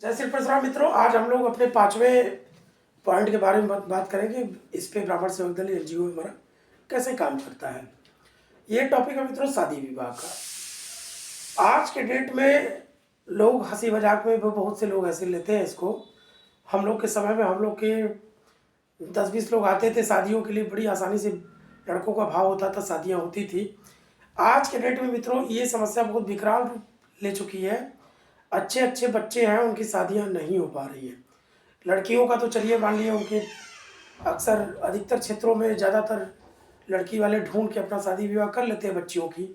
जय श्री परशुराम मित्रों, आज हम लोग अपने 5वें पॉइंट के बारे में बात करेंगे। इस पे ब्राह्मण सेवक दल एनजीओ हमारा कैसे काम करता है। ये टॉपिक है मित्रों शादी विवाह का। आज के डेट में लोग हंसी मजाक में बहुत से लोग ऐसे लेते हैं इसको। हम लोग के समय में हम लोग के 10-20 लोग आते थे शादियों के लिए, बड़ी आसानी से लड़कों का भाव होता था, शादियाँ होती थी। आज के डेट में मित्रों ये समस्या बहुत विकराल रूप ले चुकी है। अच्छे अच्छे बच्चे हैं, उनकी शादियां नहीं हो पा रही हैं। लड़कियों का तो चलिए मान लिए, उनके अक्सर अधिकतर क्षेत्रों में ज़्यादातर लड़की वाले ढूंढ के अपना शादी विवाह कर लेते हैं बच्चियों की।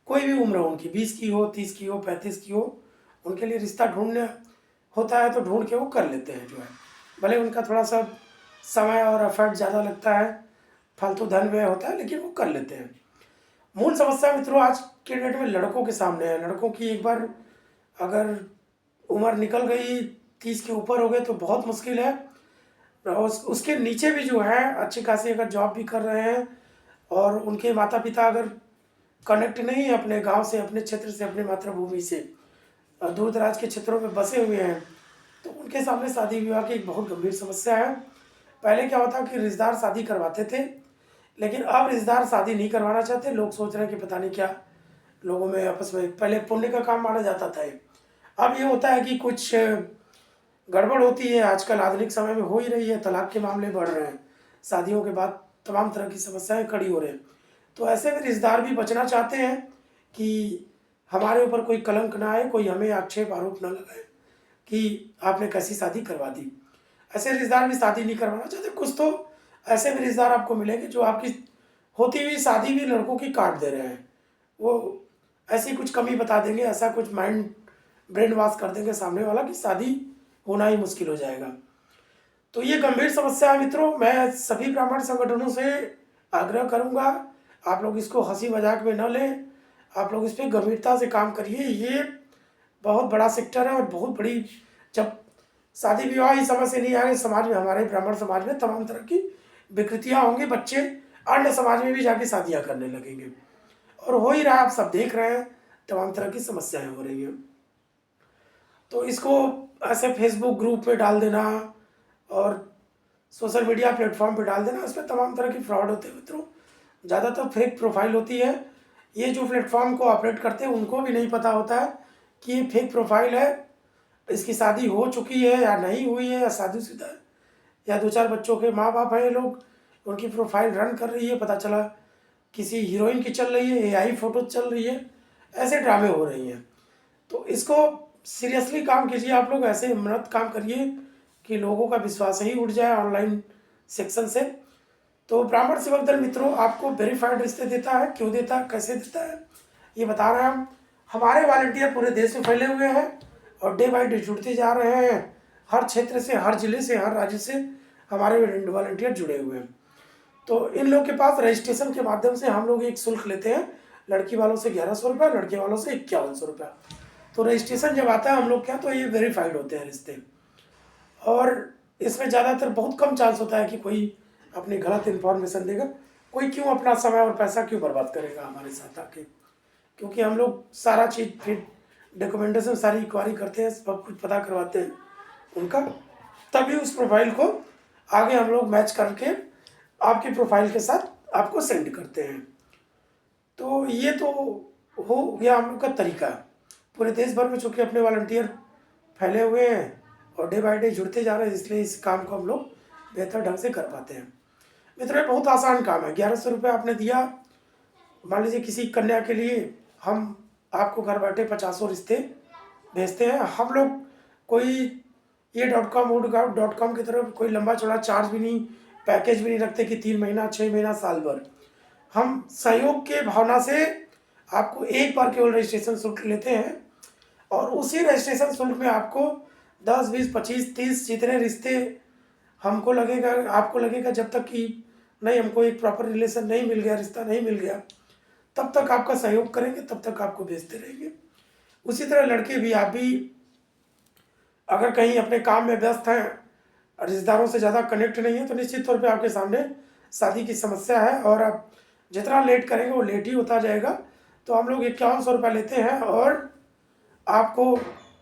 कोई भी उम्र हो उनकी, 20 की हो, 30 की हो, 35 की हो, उनके लिए रिश्ता ढूंढने होता है तो ढूंढ के वो कर लेते हैं जो है। भले उनका थोड़ा सा समय और एफर्ट ज़्यादा लगता है, फालतू धन व्यय होता है, लेकिन वो कर लेते हैं। मूल समस्या मित्रों आज के डेट में लड़कों के सामने है। लड़कों की एक बार अगर उम्र निकल गई, 30 के ऊपर हो गए तो बहुत मुश्किल है। उसके नीचे भी जो है अच्छी खासी अगर जॉब भी कर रहे हैं और उनके माता पिता अगर कनेक्ट नहीं है अपने गांव से, अपने क्षेत्र से, अपने मातृभूमि से, दूर दराज के क्षेत्रों में बसे हुए हैं, तो उनके सामने शादी विवाह की एक बहुत गंभीर समस्या है। पहले क्या होता कि रिश्तेदार शादी करवाते थे, लेकिन अब रिश्तेदार शादी नहीं करवाना चाहते। लोग सोच रहे हैं कि पता नहीं क्या लोगों में आपस में, पहले पुण्य का काम माना जाता था, अब ये होता है कि कुछ गड़बड़ होती है। आजकल आधुनिक समय में हो ही रही है, तलाक के मामले बढ़ रहे हैं, शादियों के बाद तमाम तरह की समस्याएं खड़ी हो रही हैं। तो ऐसे में रिश्तेदार भी बचना चाहते हैं कि हमारे ऊपर कोई कलंक ना आए, कोई हमें आक्षेप आरोप ना लगाए कि आपने कैसी शादी करवा दी। ऐसे रिश्तेदार भी शादी नहीं करवाना चाहते। कुछ तो ऐसे भी रिश्तेदार आपको मिलेंगे जो आपकी होती हुई शादी भी लड़कों की काट दे रहे हैं। वो ऐसी कुछ कमी बता देंगे, ऐसा कुछ माइंड ब्रेन वॉश कर देंगे सामने वाला कि शादी होना ही मुश्किल हो जाएगा। तो ये गंभीर समस्या है मित्रों। मैं सभी ब्राह्मण संगठनों से आग्रह करूंगा, आप लोग इसको हंसी मजाक में न लें, आप लोग इस पर गंभीरता से काम करिए। ये बहुत बड़ा सेक्टर है और बहुत बड़ी, जब शादी विवाह ही समय से नहीं आएंगे समाज में, हमारे ब्राह्मण समाज में तमाम तरह की विकृतियाँ होंगी, बच्चे अन्य समाज में भी जाके शादियाँ करने लगेंगे। और हो ही रहा है, आप सब देख रहे हैं, तमाम तरह की समस्याएं हो रही हैं। तो इसको ऐसे फेसबुक ग्रुप पे डाल देना और सोशल मीडिया प्लेटफॉर्म पे डाल देना, इसमें तमाम तरह की फ्रॉड होते हैं मित्रों। ज़्यादातर फेक प्रोफाइल होती है। ये जो प्लेटफॉर्म को ऑपरेट करते हैं उनको भी नहीं पता होता है कि ये फेक प्रोफाइल है, इसकी शादी हो चुकी है या नहीं हुई है, या शादीशुदा है, या 2-4 बच्चों के माँ बाप हैं ये लोग, उनकी प्रोफाइल रन कर रही है, पता चला किसी हीरोइन की चल रही है, एआई फोटो चल रही है, ऐसे ड्रामे हो रही हैं। तो इसको सीरियसली काम कीजिए आप लोग, ऐसे मेहनत काम करिए कि लोगों का विश्वास ही उठ जाए ऑनलाइन सेक्शन से। तो ब्राह्मण सेवक दल मित्रों आपको वेरीफाइड रिश्ते देता है। क्यों देता है, कैसे देता है, ये बता रहे हैं हम। हमारे वॉलंटियर पूरे देश में फैले हुए हैं और डे बाई डे जुड़ते जा रहे हैं। हर क्षेत्र से, हर जिले से, हर राज्य से हमारे वॉलंटियर जुड़े हुए हैं। तो इन लोग के पास रजिस्ट्रेशन के माध्यम से हम लोग एक शुल्क लेते हैं। लड़की वालों से 1100 रुपये, लड़के वालों से 5100 रुपये। तो रजिस्ट्रेशन जब आता है हम लोग क्या, तो ये वेरीफाइड होते हैं रिश्ते। और इसमें ज़्यादातर बहुत कम चांस होता है कि कोई अपनी गलत इन्फॉर्मेशन देगा। कोई क्यों अपना समय और पैसा क्यों बर्बाद करेगा हमारे साथ आके, क्योंकि हम लोग सारा चीज़ फिर डॉक्यूमेंटेशन सारी इंक्वायरी करते हैं, सब कुछ पता करवाते हैं उनका, तभी उस प्रोफाइल को आगे हम लोग मैच करके आपकी प्रोफाइल के साथ आपको सेंड करते हैं। तो ये तो हो गया हम लोग का तरीका। पूरे देश भर में चूँकि अपने वॉलंटियर फैले हुए हैं और डे बाई डे जुड़ते जा रहे हैं, इसलिए इस काम को हम लोग बेहतर ढंग से कर पाते हैं। मित्रों ये बहुत आसान काम है। 1100 रुपये आपने दिया, मान लीजिए किसी कन्या के लिए हम आपको घर बैठे 50 रिश्ते भेजते हैं। हम लोग कोई ये .com की तरफ कोई लंबा चौड़ा चार्ज भी नहीं, पैकेज भी नहीं रखते कि 3 महीना, 6 महीना, साल भर। हम सहयोग के भावना से आपको एक बार केवल रजिस्ट्रेशन शुल्क लेते हैं और उसी रजिस्ट्रेशन शुल्क में आपको 10, 20, 25, 30 जितने रिश्ते हमको लगेगा, आपको लगेगा, जब तक कि नहीं हमको एक प्रॉपर रिलेशन नहीं मिल गया, रिश्ता नहीं मिल गया, तब तक आपका सहयोग करेंगे, तब तक आपको भेजते रहेंगे। उसी तरह लड़के भी, आप भी अगर कहीं अपने काम में व्यस्त हैं, रिश्तेदारों से ज़्यादा कनेक्ट नहीं है, तो निश्चित तौर पे आपके सामने शादी की समस्या है और आप जितना लेट करेंगे वो लेट ही होता जाएगा। तो हम लोग 5100 रुपये लेते हैं और आपको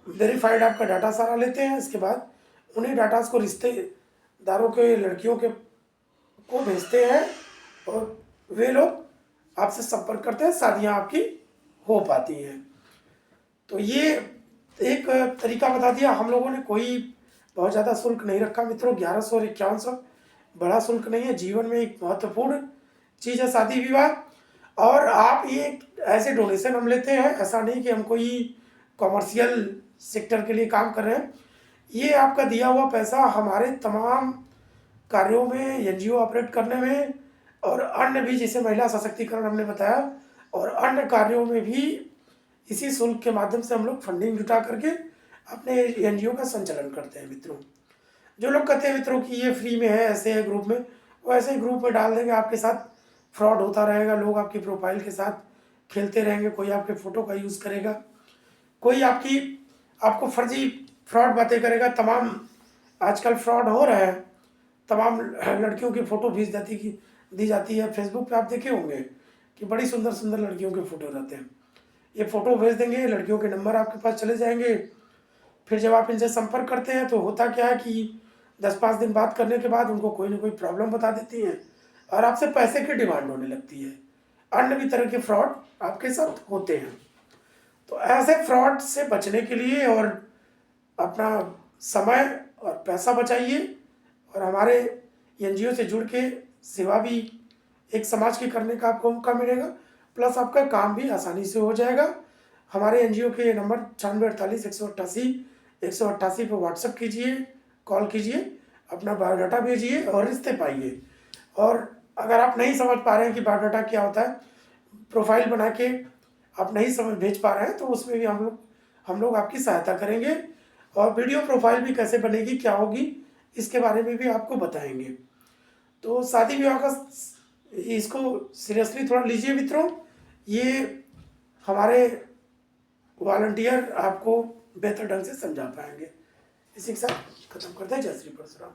वेरीफाइड आपका डाटा सारा लेते हैं। इसके बाद उन्हीं डाटास को रिश्तेदारों के लड़कियों के को भेजते हैं और वे लोग आपसे संपर्क करते हैं, शादियाँ आपकी हो पाती हैं। तो ये एक तरीका बता दिया हम लोगों ने। कोई बहुत ज़्यादा शुल्क नहीं रखा मित्रों, 1100 और 5100 बड़ा शुल्क नहीं है। जीवन में एक महत्वपूर्ण चीज़ है शादी विवाह। और आप ये ऐसे डोनेशन हम लेते हैं, ऐसा नहीं कि हम कोई कॉमर्शियल सेक्टर के लिए काम कर रहे हैं। ये आपका दिया हुआ पैसा हमारे तमाम कार्यों में, एनजीओ ऑपरेट करने में और अन्य भी, जैसे महिला सशक्तिकरण हमने बताया, और अन्य कार्यों में भी इसी शुल्क के माध्यम से हम लोग फंडिंग जुटा करके अपने एनजीओ का संचालन करते हैं मित्रों। जो लोग कहते हैं मित्रों कि ये फ्री में है, ऐसे है ग्रुप में, वो ऐसे ही ग्रुप में डाल देंगे, आपके साथ फ्रॉड होता रहेगा। लोग आपकी प्रोफाइल के साथ खेलते रहेंगे, कोई आपके फ़ोटो का यूज़ करेगा, कोई आपको फर्जी फ्रॉड बातें करेगा। तमाम आजकल फ्रॉड हो रहा है, तमाम लड़कियों की फ़ोटो दी जाती है। फेसबुक पे आप देखे होंगे कि बड़ी सुंदर सुंदर लड़कियों के फ़ोटो रहते हैं। ये फ़ोटो भेज देंगे, लड़कियों के नंबर आपके पास चले जाएंगे। फिर जब आप इनसे संपर्क करते हैं तो होता क्या है कि 10-5 दिन बात करने के बाद उनको कोई ना कोई प्रॉब्लम बता देती हैं और आपसे पैसे की डिमांड होने लगती है। अन्य भी तरह के फ्रॉड आपके साथ होते हैं। तो ऐसे फ्रॉड से बचने के लिए और अपना समय और पैसा बचाइए और हमारे एनजीओ से जुड़ के सेवा भी एक समाज की करने का आपको मौका मिलेगा, प्लस आपका काम भी आसानी से हो जाएगा। हमारे एनजीओ के नंबर 9648 188 पर व्हाट्सएप कीजिए, कॉल कीजिए, अपना बायोडाटा भेजिए और रिश्ते पाइए। और अगर आप नहीं समझ पा रहे हैं कि बायोडाटा क्या होता है, प्रोफाइल बना के आप नहीं समझ भेज पा रहे हैं, तो उसमें भी हम लोग आपकी सहायता करेंगे। और वीडियो प्रोफाइल भी कैसे बनेगी, क्या होगी, इसके बारे में भी आपको बताएंगे। तो शादी विवाह का इसको सीरियसली थोड़ा लीजिए मित्रों। ये हमारे वॉलंटियर आपको बेहतर ढंग से समझा पाएंगे। इसी के साथ खत्म करते हैं। जय श्री परशुराम।